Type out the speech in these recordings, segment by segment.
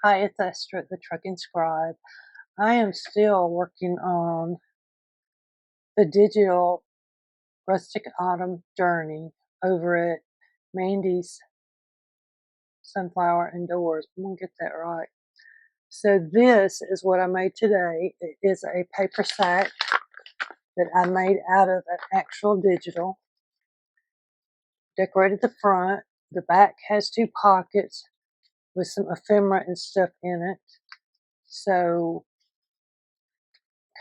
Hi, it's Esther at the Trucking Scribe. I am still working on the digital Rustic Autumn Journey over at Mandy's Sunflower Indoors. I'm going to get that right. So this is what I made today. It is a paper sack that I made out of an actual digital. Decorated the front. The back has 2 pockets with some ephemera and stuff in it. So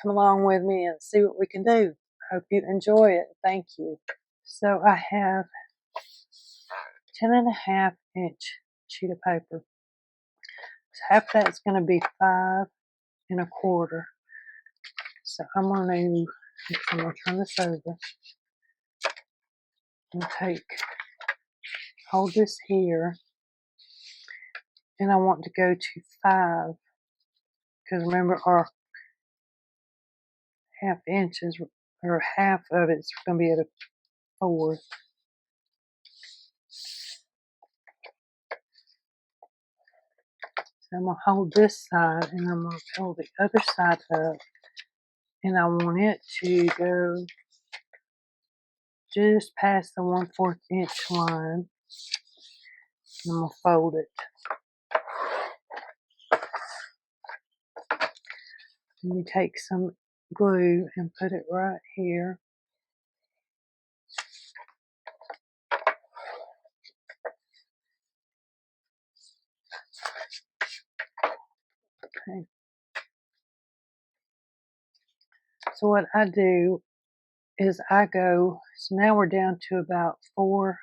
come along with me and see what we can do. Hope you enjoy it. Thank you. So I have 10.5-inch sheet of paper. Half that's going to be 5.25. So I'm going to turn this over and hold this here, and I want to go to 5, because remember our half inches or half of it's going to be at a 4. So I'm going to hold this side and I'm going to hold the other side up, and I want it to go just past the 1/4 inch line. I'm going to fold it. And you take some glue and put it right here. Okay. So what I do is so now we're down to about 4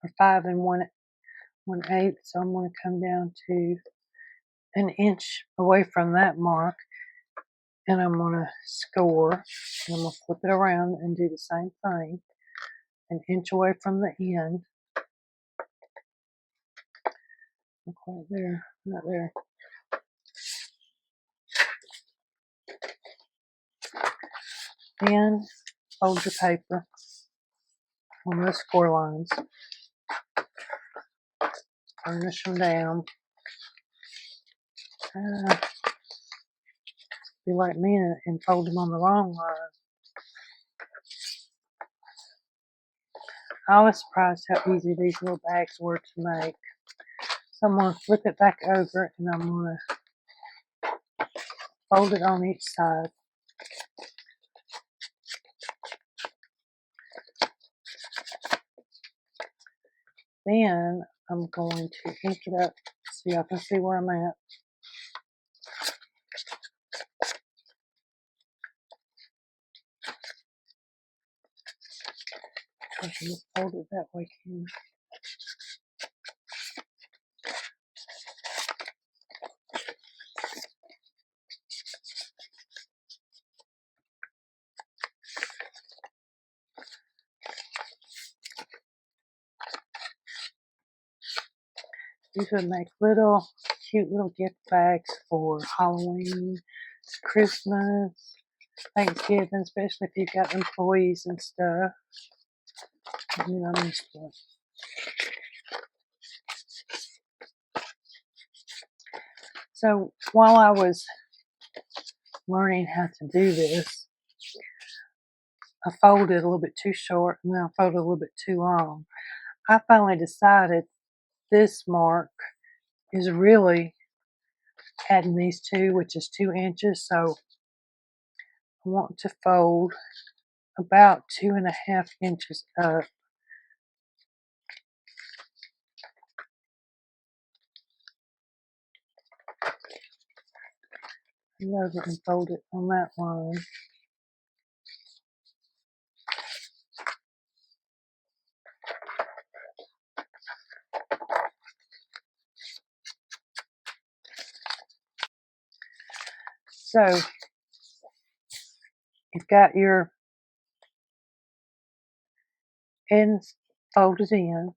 or 5 and 1/8. So I'm going to come down to an inch away from that mark, and I'm going to score, and I'm going to flip it around and do the same thing, an inch away from the end. Not quite there, not there. Then fold your paper on those score lines, burnish them down. Be like me and fold them on the wrong line. I was surprised how easy these little bags were to make. So I'm going to flip it back over, and I'm going to fold it on each side. Then I'm going to ink it up so y'all can see where I'm at. I can just fold it that way here. These would make cute little gift bags for Halloween, Christmas, Thanksgiving, especially if you've got employees and stuff. So while I was learning how to do this, I folded a little bit too short, and then I folded a little bit too long. I finally decided this mark is really adding these 2, which is 2 inches. So I want to fold about 2.5 inches up. And over and fold it on that line. So you've got your ends folded in.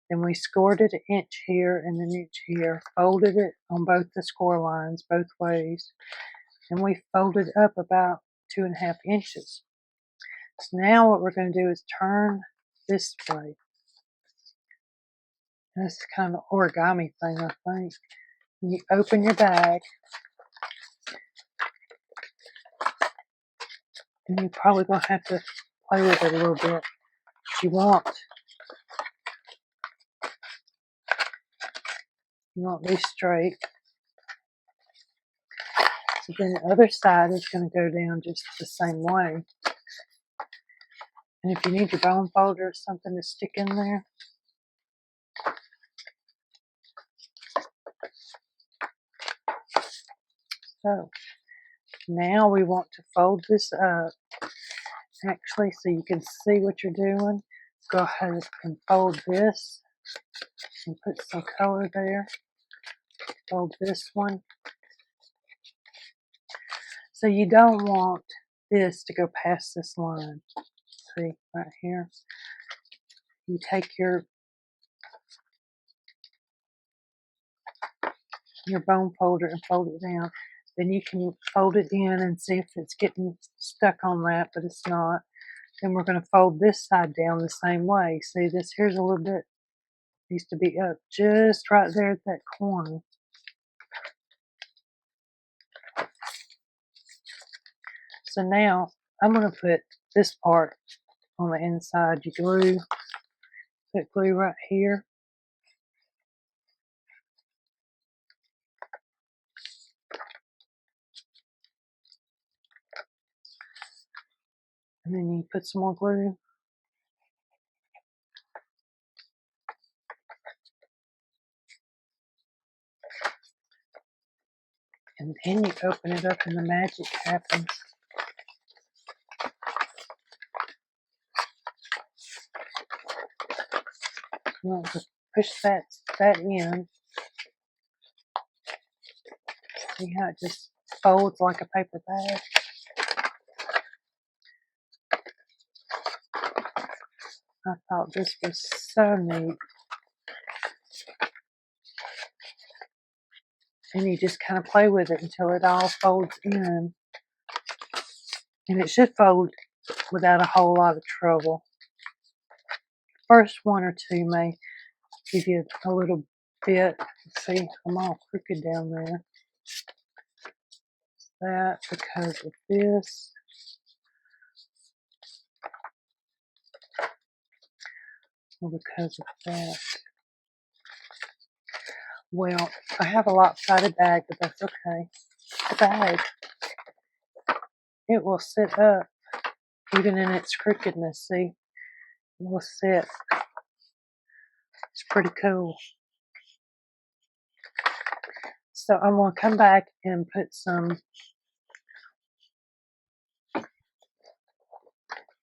Then we scored it 1 inch here and 1 inch here, folded it on both the score lines, both ways, and we folded up about 2.5 inches. So now what we're going to do is turn this way. And this is kind of an origami thing, I think. You open your bag, and you're probably going to have to play with it a little bit. You want these straight. So then the other side is going to go down just the same way. And if you need your bone folder or something to stick in there, so now we want to fold this up, actually, so you can see what you're doing. Go ahead and fold this and put some color there. Fold this one. So you don't want this to go past this line. See, right here. You take your bone folder and fold it down. Then you can fold it in and see if it's getting stuck on that, but it's not. Then we're going to fold this side down the same way. See, this here's a little bit, needs to be up just right there at that corner. So now I'm going to put this part on the inside. You put glue right here. And then you put some more glue. And then you open it up and the magic happens. You want to push that in. See how it just folds like a paper bag? I thought this was so neat. And you just kind of play with it until it all folds in. And it should fold without a whole lot of trouble. First one or two may give you a little bit. See, I'm all crooked down there. That because of this. Or because of that. Well, I have a lopsided bag, but that's okay. The bag, it will sit up even in its crookedness. See, it will sit. It's pretty cool. So I'm going to come back and put some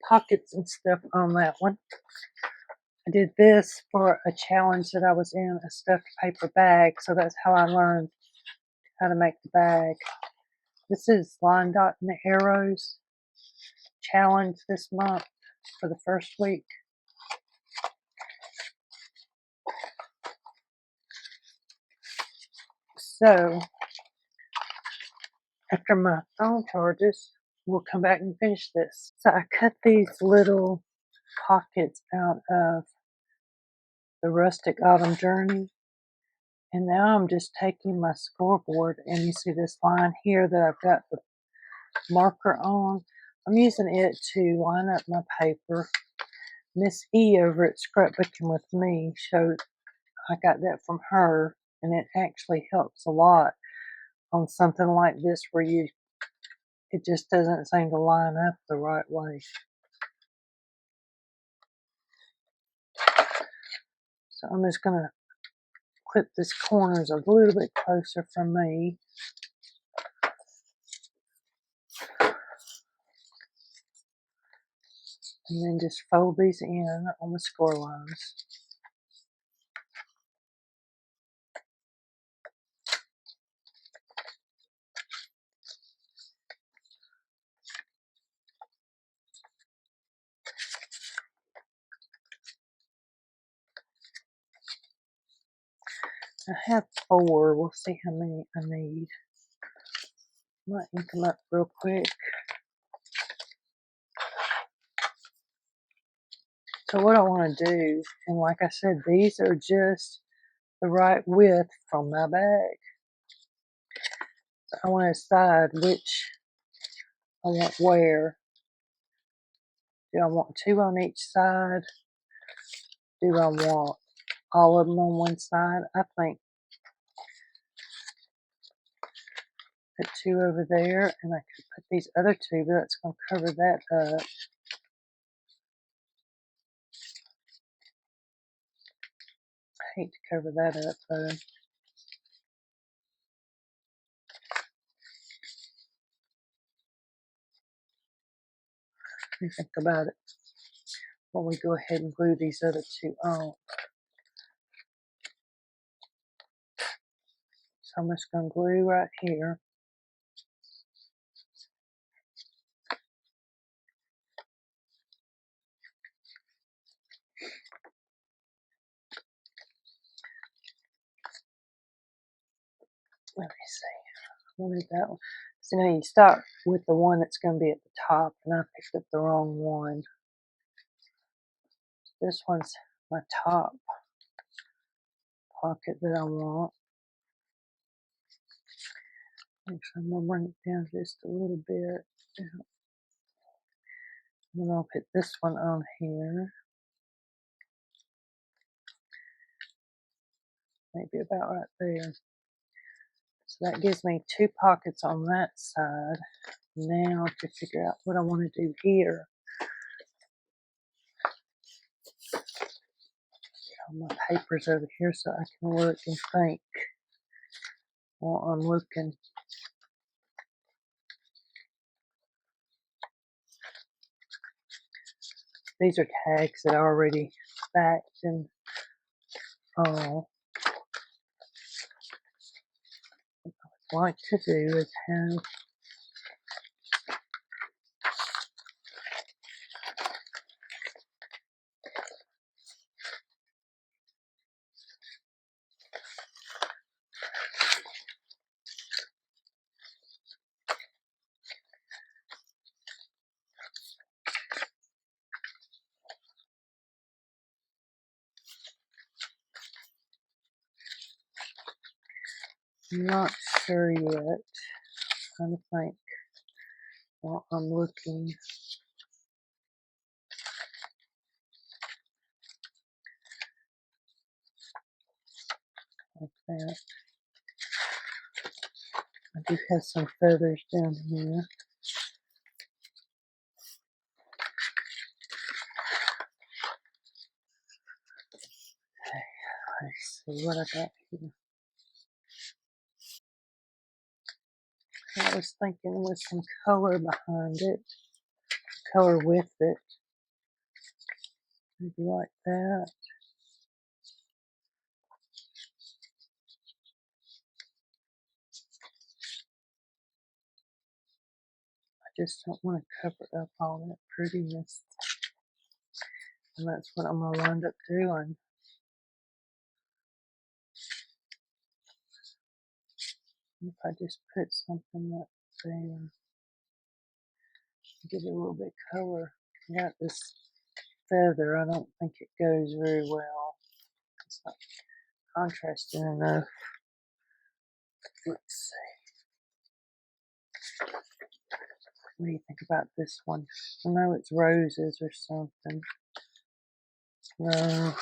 pockets and stuff on that one. I did this for a challenge that I was in, a stuffed paper bag, so that's how I learned how to make the bag. This is Line Dot and the Arrows challenge this month for the first week. So after my phone charges, we'll come back and finish this. So I cut these little pockets out of the Rustic Autumn Journey. And now I'm just taking my scoreboard, and you see this line here that I've got the marker on. I'm using it to line up my paper. Miss E over at Scrapbooking with Me showed, I got that from her, and it actually helps a lot on something like this where it just doesn't seem to line up the right way. So I'm just going to clip this corners a little bit closer from me. And then just fold these in on the score lines. I have 4. We'll see how many I need. Might ink them up real quick. So what I want to do, and like I said, these are just the right width from my bag. I want to decide which I want where. Do I want two on each side? Do I want all of them on one side? I think put two over there, and I could put these other two, but that's going to cover that up. I hate to cover that up though. Let me think about it when we go ahead and glue these other two on. So I'm just going to glue right here. Let me see. I wanted that one. So now you start with the one that's going to be at the top, and I picked up the wrong one. This one's my top pocket that I want. Actually, I'm going to bring it down just a little bit. And then I'll put this one on here. Maybe about right there. So that gives me two pockets on that side. Now to figure out what I want to do here. Get all my papers over here so I can look and think while I'm looking. These are tags that I already backed and all. What I like to do is have I'm not sure yet. Trying to think while I'm looking. Like that. I do have some feathers down here. Okay, let's see what I got here. I was thinking with some color behind it, color with it, maybe like that. I just don't want to cover up all that prettiness, and that's what I'm gonna wind up doing. If I just put something up there, give it a little bit of color. I got this feather. I don't think it goes very well. It's not contrasting enough. Let's see. What do you think about this one? I know it's roses or something. No.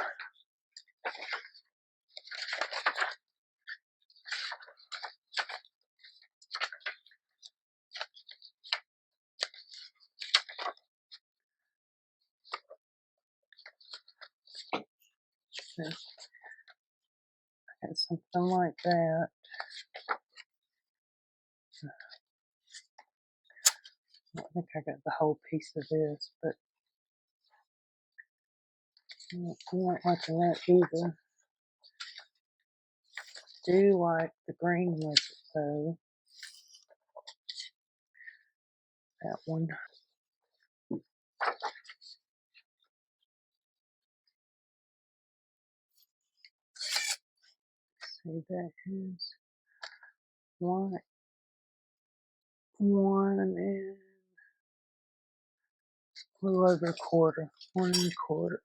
I got something like that. I don't think I got the whole piece of this, but I'm not liking that either. I do like the green with it though. That one. See, that is white one and a little over a quarter. 1 1/4.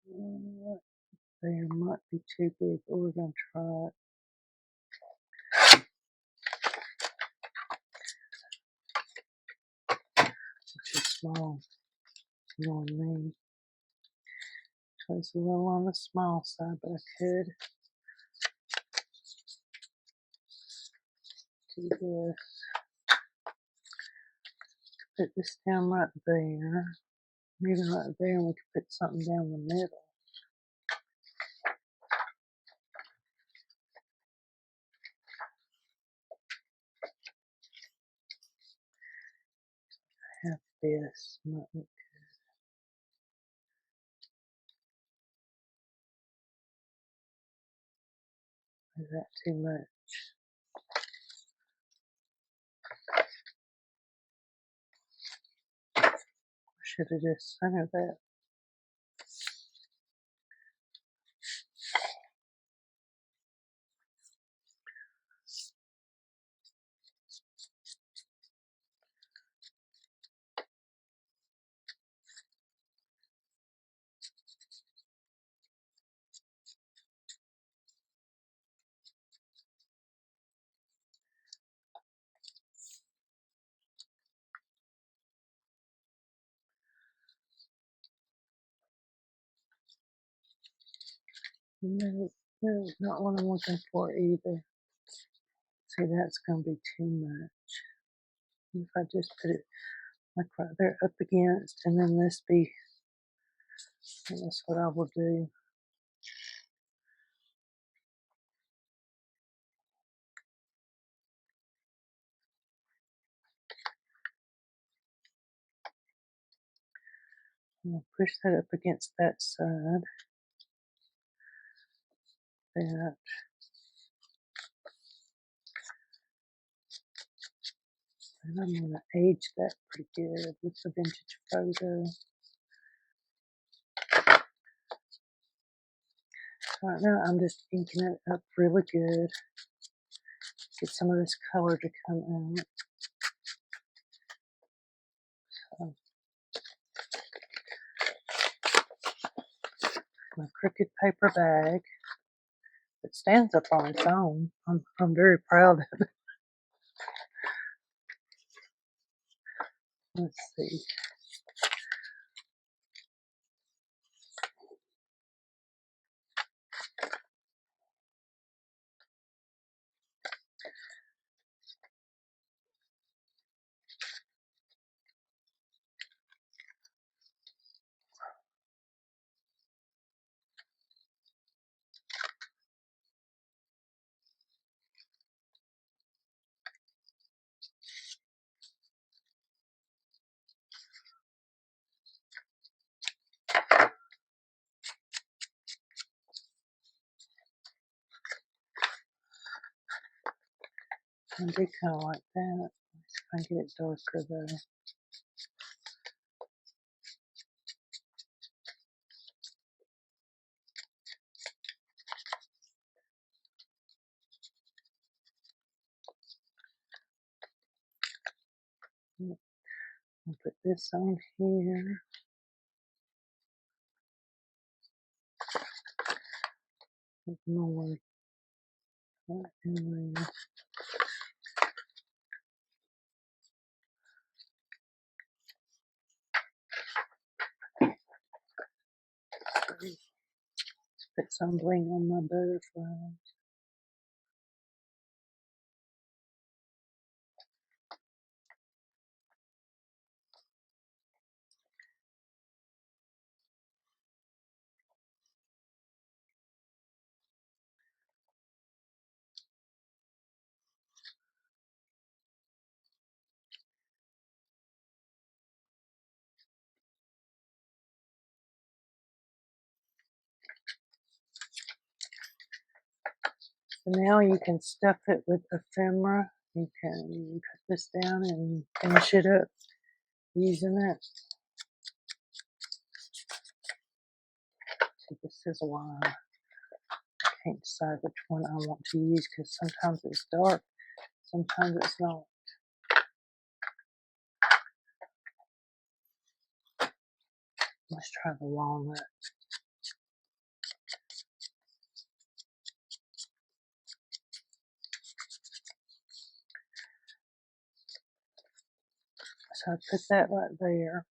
There might be too big, but we're going to try it. Too small. Knowing me. So it's a little on the small side, but I could do this. Put this down right there. Maybe right there, and we could put something down the middle. Have this. Might look good. Is that too much? I should have just centered that. No, no, not what I'm looking for either. See, that's going to be too much. If I just put it like right there up against, and then this be, and that's what I will do. I'm going to push that up against that side. That. And I'm going to age that pretty good with the vintage photo. So right now I'm just inking it up really good. Get some of this color to come out. So, my crooked paper bag. It stands up on its own. I'm very proud of it. Let's see. I do kind of like that. Let's see if I can get it darker though. I'll put this on here. Put more right in there. Let's put some bling on my butterflies. So now you can stuff it with ephemera. You can cut this down and finish it up using it. See, this is why I can't decide which one I want to use because sometimes it's dark, sometimes it's not. Let's try the walnut. So I put that right there.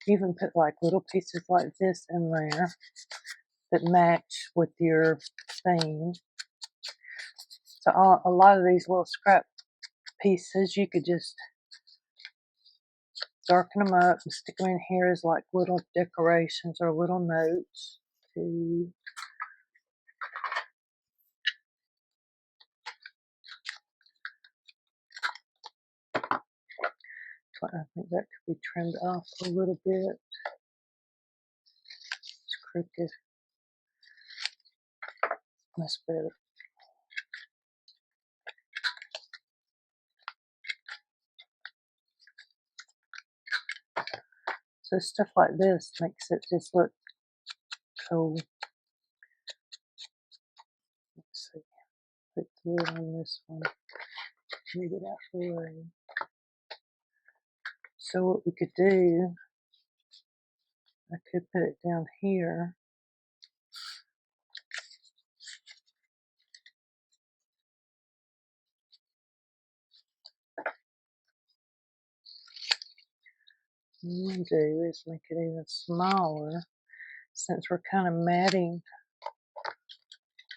Even put like little pieces like this in there that match with your theme. So a lot of these little scrap pieces, you could just darken them up and stick them in here as like little decorations or little notes. But I think that could be trimmed off a little bit. It's crooked. That's better. So stuff like this makes it just look cool. Let's see. Put the lid on this one. Move it out of the way. So what we could do, I could put it down here. What I'm going to do is make it even smaller, since we're kind of matting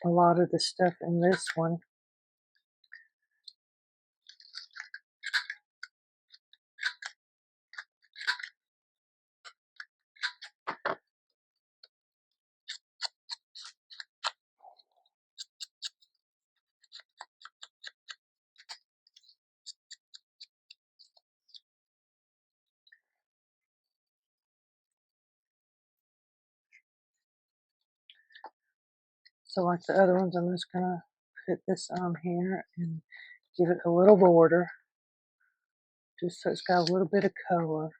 a lot of the stuff in this one. So like the other ones, I'm just going to put this on here and give it a little border, just so it's got a little bit of color.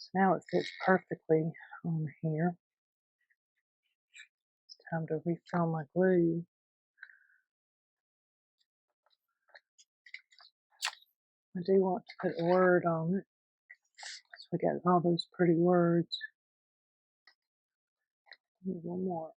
So now it fits perfectly on here. It's time to refill my glue. I do want to put a word on it. So we got all those pretty words. One more.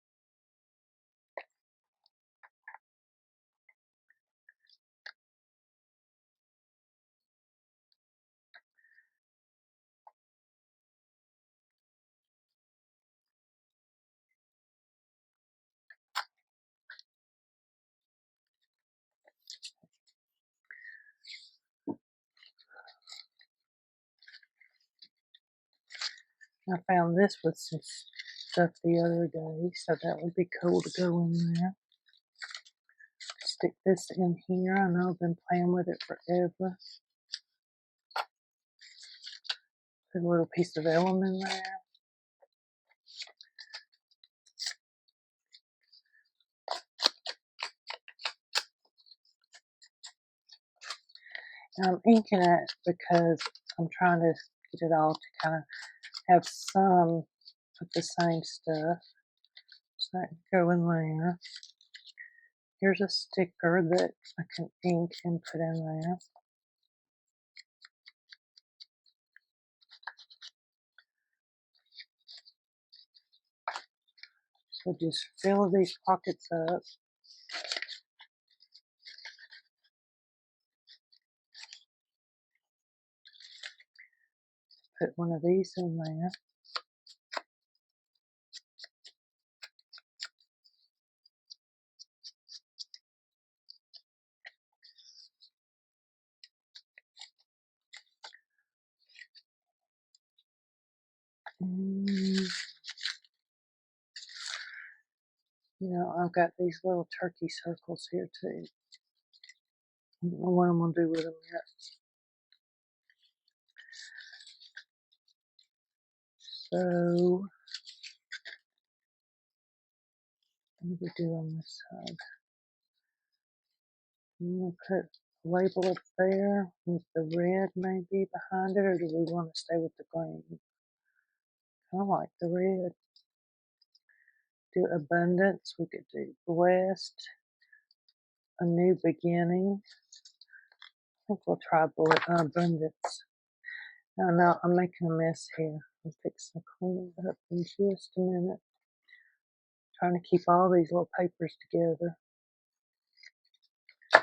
I found this with some stuff the other day, so that would be cool to go in there. Stick this in here. I know I've been playing with it forever. Put a little piece of vellum in there. And I'm inking it because I'm trying to get it all to kind of have some of the same stuff. So that can go in there. Here's a sticker that I can ink and put in there. So just fill these pockets up. Put one of these in there. You know, I've got these little turkey circles here too. I don't know what I'm going to do with them yet. So, what do we do on this side? I'm going to put a label up there with the red maybe behind it, or do we want to stay with the green? I like the red. Do abundance. We could do blessed. A new beginning. I think we'll try abundance. Now I'm making a mess here. I'm fixing to clean it up in just a minute. Trying to keep all these little papers together. So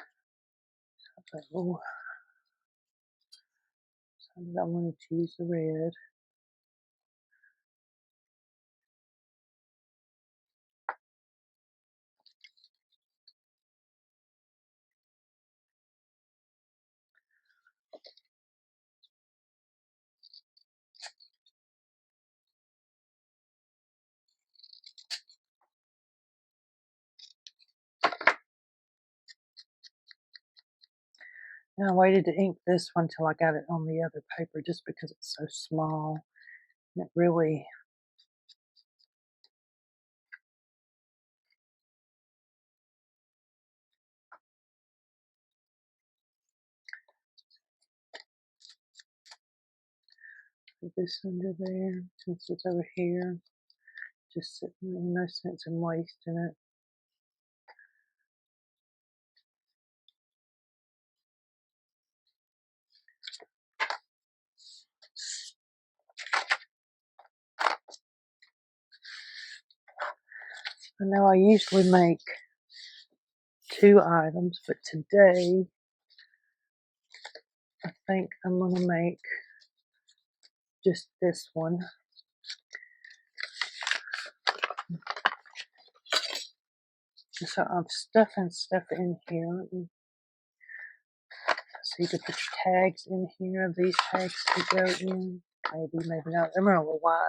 I wanted to use the red. Now I waited to ink this one till I got it on the other paper just because it's so small. And it really put this under there since it's over here. Just sitting there, no sense in wasting it. I know I usually make 2 items, but today I think I'm going to make just this one. So I'm stuffing stuff in here. So you can put your tags in here. These tags to go in. Maybe, maybe not. They're a little wide.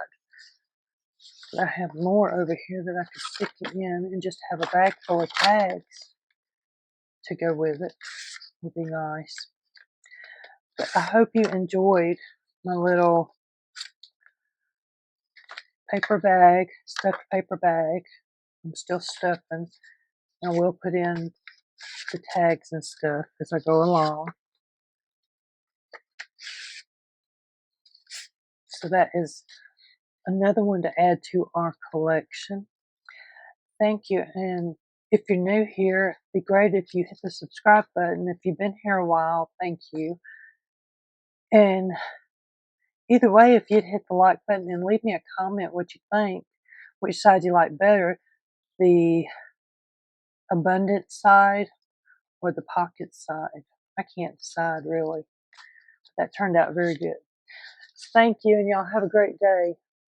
But I have more over here that I could stick it in and just have a bag full of tags to go with it. Would be nice. But I hope you enjoyed my little paper bag, stuffed paper bag. I'm still stuffing. I will put in the tags and stuff as I go along. So that is another one to add to our collection. Thank you. And if you're new here, it'd be great if you hit the subscribe button. If you've been here a while, thank you. And either way, if you'd hit the like button and leave me a comment what you think, which side you like better, the abundance side or the pocket side. I can't decide really. That turned out very good. Thank you, and y'all have a great day.